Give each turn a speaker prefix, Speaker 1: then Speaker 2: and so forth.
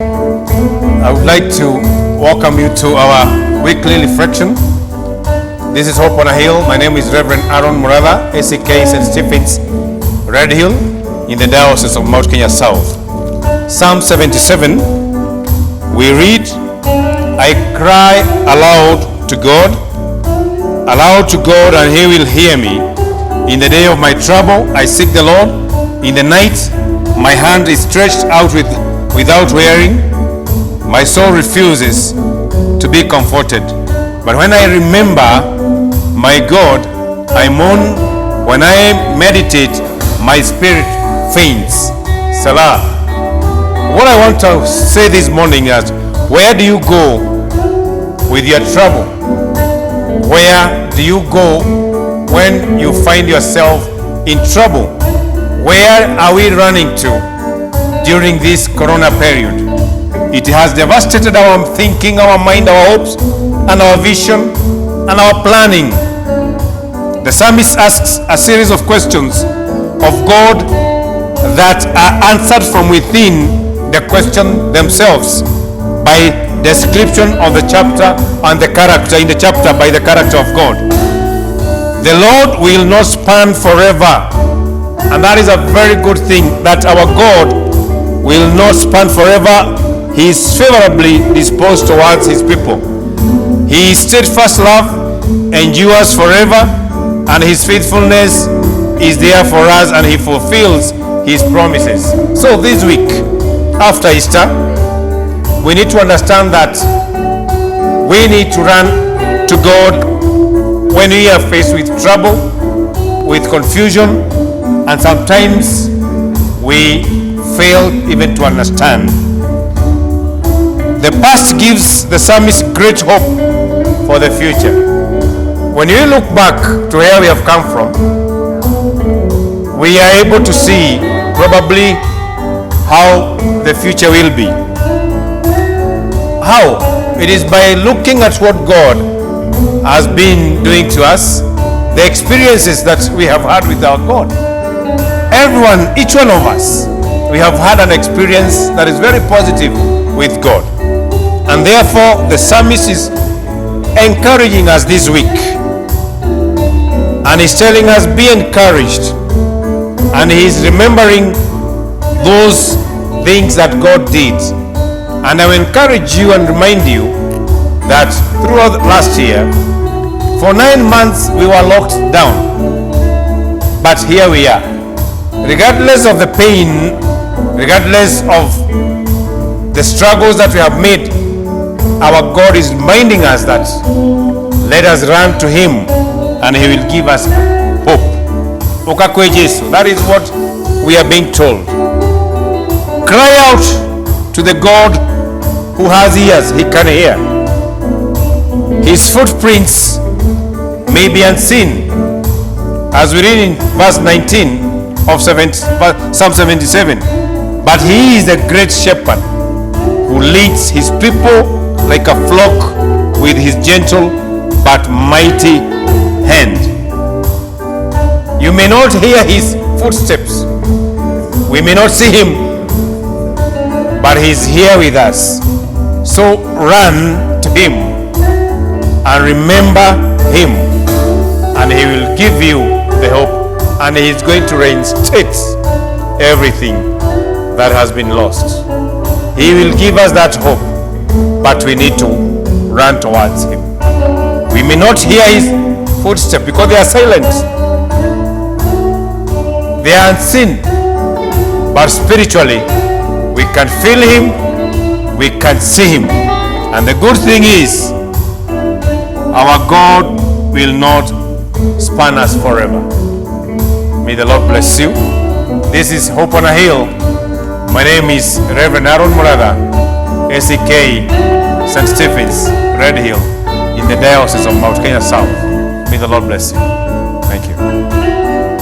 Speaker 1: I would like to welcome you to our weekly reflection. This is Hope on a Hill. My name is Reverend Aaron Murada, ACK St. Stephen's, Red Hill, in the Diocese of Mount Kenya South. Psalm 77, we read, I cry aloud to God, and He will hear me. In the day of my trouble, I seek the Lord. In the night, my hand is stretched out without wearing. My soul refuses to be comforted. But when I remember my God, I mourn. When I meditate, my spirit faints. Salah. What I want to say this morning is, where do you go with your trouble? Where do you go when you find yourself in trouble? Where are we running to during this corona period? It has devastated our thinking, our mind, our hopes, and our vision, and our planning. The psalmist asks a series of questions of God that are answered from within the question themselves by description of the chapter and the character in the chapter by the character of God. The Lord will not span forever, and that is a very good thing, that our God will not span forever. He is favorably disposed towards His people. His steadfast love endures forever, and His faithfulness is there for us, and He fulfills His promises. So this week, after Easter, we need to understand that we need to run to God when we are faced with trouble, with confusion, and sometimes we fail even to understand. The past gives the psalmist great hope for the future. When you look back to where we have come from, we are able to see probably how the future will be. How? It is by looking at what God has been doing to us, the experiences that we have had with our God. Everyone, each one of us, we have had an experience that is very positive with God. And therefore, the psalmist is encouraging us this week. And he's telling us, be encouraged. And he's remembering those things that God did. And I will encourage you and remind you that throughout last year, for 9 months we were locked down. But here we are. Regardless of the pain, regardless of the struggles that we have made, our God is reminding us that let us run to Him and He will give us hope. That is what we are being told. Cry out to the God who has ears, He can hear. His footprints may be unseen, as we read in verse 19 of Psalm 77. But He is the great shepherd who leads His people like a flock with His gentle but mighty hand. You may not hear His footsteps. We may not see Him, but He's here with us. So run to Him and remember Him, and He will give you the hope, and He is going to reinstate everything that has been lost. He will give us that hope, but we need to run towards Him. We may not hear His footsteps because they are silent. They are unseen. But spiritually, we can feel Him, we can see Him. And the good thing is, our God will not span us forever. May the Lord bless you. This is Hope on a Hill. My name is Reverend Aaron Murada, ACK St. Stephen's, Red Hill, in the Diocese of Mount Kenya South. May the Lord bless you.